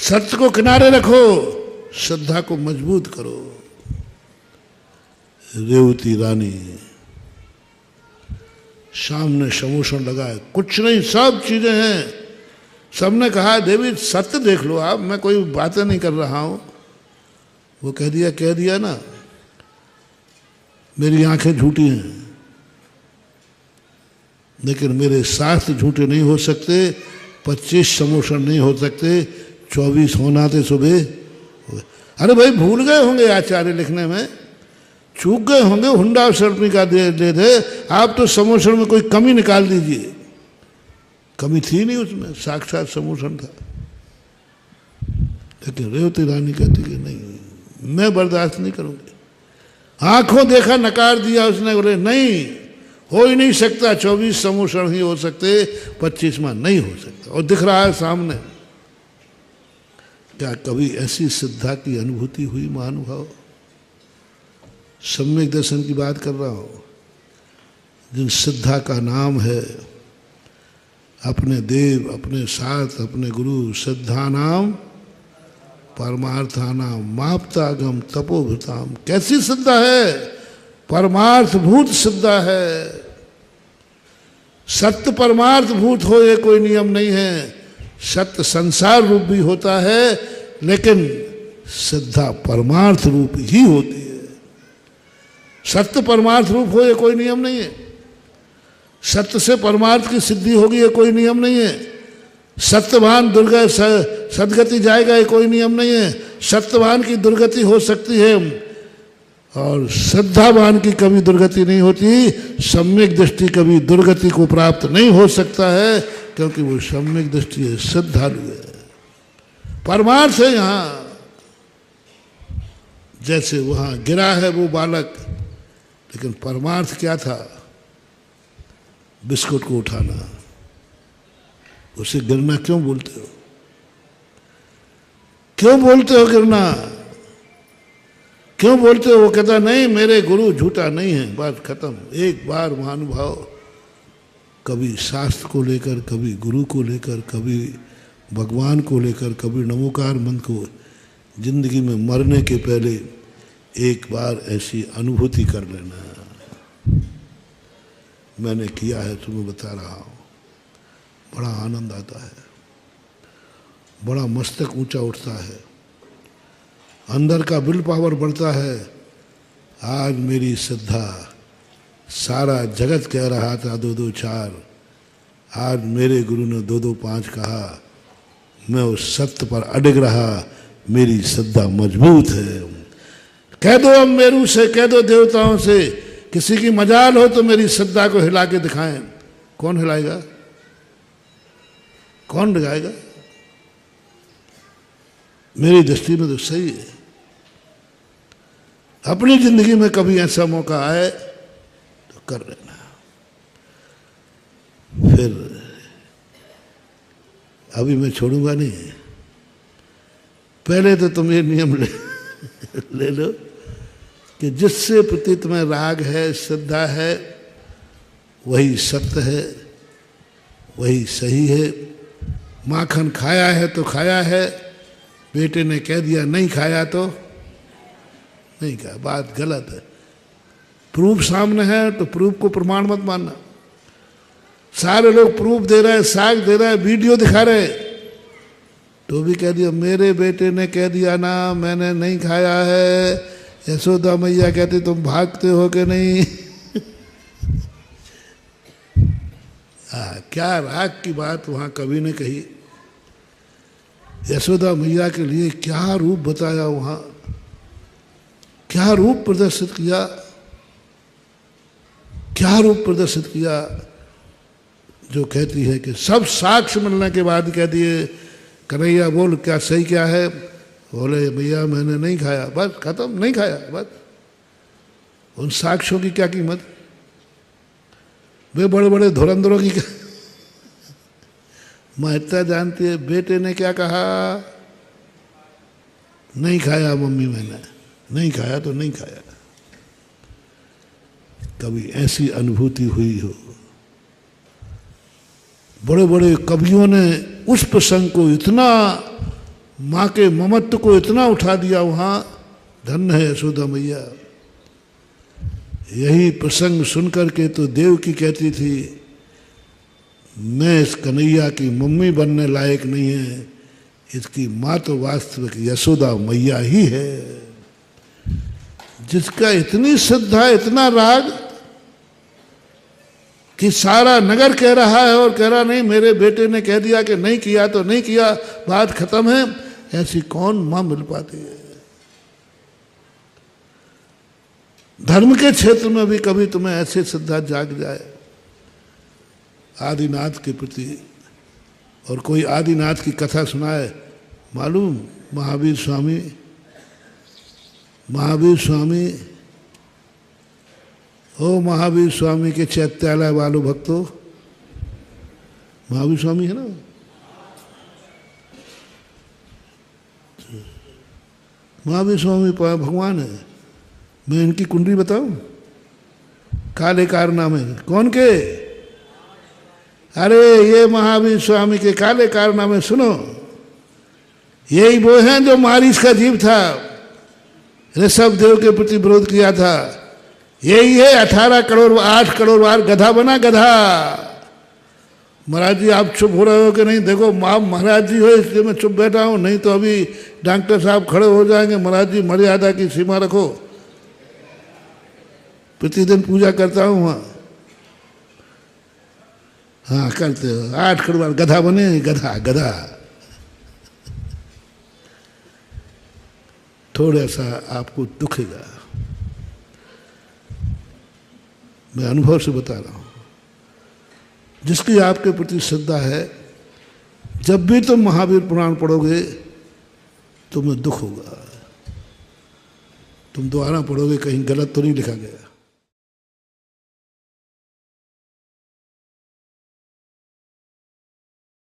सत्य को किनारे रखो, श्रद्धा को मजबूत करो। रेवती रानी सामने समोसन लगा है, कुछ नहीं, सब चीजें हैं। सबने कहा देवी सत्य देख लो आप, मैं कोई बातें नहीं कर रहा हूं। वो कह दिया ना, मेरी आंखें झूठी हैं, लेकिन मेरे शास्त्र झूठे नहीं हो सकते। 25 समोसन नहीं हो सकते, 24 होना थे सुबह। अरे भाई भूल गए होंगे आचार्य लिखने में, चूक गए होंगे, हुंडा सर्पी का दे दे। आप तो समोसन में कोई कमी निकाल दीजिए, कमी थी नहीं उसमें, साक्षात समोसन था। लेकिन रेवती रानी कहती कि नहीं, मैं बर्दाश्त नहीं करूंगी। आंखों देखा नकार दिया उसने, बोले नहीं हो ही नहीं सकता, 24 समोसन ही हो सकते, 25वां नहीं हो सकता। और दिख रहा है सामने। क्या कभी ऐसी श्रद्धा की अनुभूति हुई महानुभाव? सम्यक दर्शन की बात कर रहा हूं, जिन श्रद्धा का नाम है अपने देव, अपने साथ, अपने गुरु। श्रद्धा नाम परमार्थानाम माप्तागम तपोभृताम। कैसी श्रद्धा है? परमार्थभूत श्रद्धा है। सत्य परमार्थ भूत हो ये कोई नियम नहीं है। सत्य संसार रूप भी होता है, लेकिन श्रद्धा परमार्थ रूप ही होती है। सत्य परमार्थ रूप हो ये कोई नियम नहीं है। सत्य से परमार्थ की सिद्धि होगी ये कोई नियम नहीं है। सत्यवान दुर्गा सदगति जाएगा ये कोई नियम नहीं है। सत्यवान की दुर्गति हो सकती है और श्रद्धावान की कभी दुर्गति नहीं होती। सम्यक दृष्टि कभी दुर्गति को प्राप्त नहीं हो सकता है, क्योंकि वो सम्यक दृष्टि है, श्रद्धालु है, परमार्थ है। यहां जैसे वहां गिरा है वो बालक, लेकिन परमार्थ क्या था? बिस्कुट को उठाना। उसे गिरना क्यों बोलते हो? क्यों बोलते हो गिरना? क्यों बोलते हो? वो कहता नहीं मेरे गुरु झूठा नहीं है, बात खत्म। एक बार महानुभाव कभी शास्त्र को लेकर, कभी गुरु को लेकर, कभी भगवान को लेकर, कभी नमोकार मंत्र को, जिंदगी में मरने के पहले एक बार ऐसी अनुभूति कर लेना। मैंने किया है, तुम्हें बता रहा हूं, बड़ा आनंद आता है, बड़ा मस्तक ऊंचा उठता है, अंदर का विल पावर बढ़ता है। आज मेरी श्रद्धा, सारा जगत कह रहा था 2-2 4, आज मेरे गुरु ने 2-2 5 कहा। मैं उस सत्य पर अडिग रहा, मेरी श्रद्धा मजबूत है। कह दो अब मेरू से, कह दो देवताओं से, किसी की मजाल हो तो मेरी श्रद्धा को हिला के दिखाएं। कौन हिलाएगा? कौन दिखाएगा? मेरी दृष्टि में तो सही है। अपनी जिंदगी में कभी ऐसा मौका आए तो कर लेना। फिर अभी मैं छोड़ूंगा नहीं। पहले तो तुम ये नियम ले लो कि जिससे प्रति तुम्हें राग है, श्रद्धा है, वही सत्य है, वही सही है। माखन खाया है तो खाया है, बेटे ने कह दिया नहीं खाया तो नहीं खाया, बात गलत है। प्रूफ सामने है तो प्रूफ को प्रमाण मत मानना। सारे लोग प्रूफ दे रहे हैं, साग दे रहे हैं, वीडियो दिखा रहे हैं, तो भी कह दिया मेरे बेटे ने कह दिया ना, मैंने नहीं खाया है। यशोदा मैया कहती तुम भागते हो कि नहीं? क्या राग की बात वहां कवि ने कही। यशोदा मैया के लिए क्या रूप बताया वहां, क्या रूप प्रदर्शित किया, क्या रूप प्रदर्शित किया, जो कहती है कि सब साक्ष्य मिलने के बाद कह दिए कन्हैया बोल क्या सही क्या है? बोले भैया मैंने नहीं खाया, बस खत्म, नहीं खाया, बस। उन साक्ष्यों की क्या कीमत? वे बड़े बड़े धुरंधरों की महत्ता जानती है। बेटे ने क्या कहा? नहीं खाया मम्मी, मैंने नहीं खाया तो नहीं खाया। कभी ऐसी अनुभूति हुई हो? बड़े बड़े कवियों ने उस प्रसंग को इतना माँ के ममत्व को इतना उठा दिया वहाँ, धन्य है यशोदा मैया। यही प्रसंग सुनकर के तो देवकी कहती थी मैं इस कन्हैया की मम्मी बनने लायक नहीं है, इसकी माँ तो वास्तविक यशोदा मैया ही है, जिसका इतनी श्रद्धा, इतना राग कि सारा नगर कह रहा है और कह रहा नहीं मेरे बेटे ने कह दिया कि नहीं किया तो नहीं किया, बात खत्म है। ऐसी कौन मां मिल पाती है? धर्म के क्षेत्र में भी कभी तुम्हें ऐसे श्रद्धा जाग जाए आदिनाथ के प्रति, और कोई आदिनाथ की कथा सुनाए, मालूम महावीर स्वामी ओ महावीर स्वामी के चैत्यालय वालों भक्तों, महावीर स्वामी है ना, महावीर स्वामी भगवान है। मैं इनकी कुंडली बताऊं, काले कारनामे कौन के? अरे ये महावीर स्वामी के काले कारनामे सुनो, यही वो हैं जो मारीच का जीव था, ऋषभ देव के प्रति विरोध किया था। यही है 18 करोड़ 8 करोड़ बार गधा बना, गधा। महाराज जी आप चुप हो रहे हो कि नहीं? देखो आप महाराज जी हो इसलिए मैं चुप बैठा हूं, नहीं तो अभी डॉक्टर साहब खड़े हो जाएंगे। महाराज जी मर्यादा की सीमा रखो, प्रतिदिन पूजा करता हूं वहां। हाँ करते हो, 8 करोड़ बार गधा बने, गधा गधा। थोड़ा सा आपको दुखेगा, मैं अनुभव से बता रहा हूं। जिसकी आपके प्रति श्रद्धा है, जब भी तुम महावीर पुराण पढ़ोगे तुम्हें दुख होगा। तुम दोबारा पढ़ोगे कहीं गलत तो नहीं लिखा गया।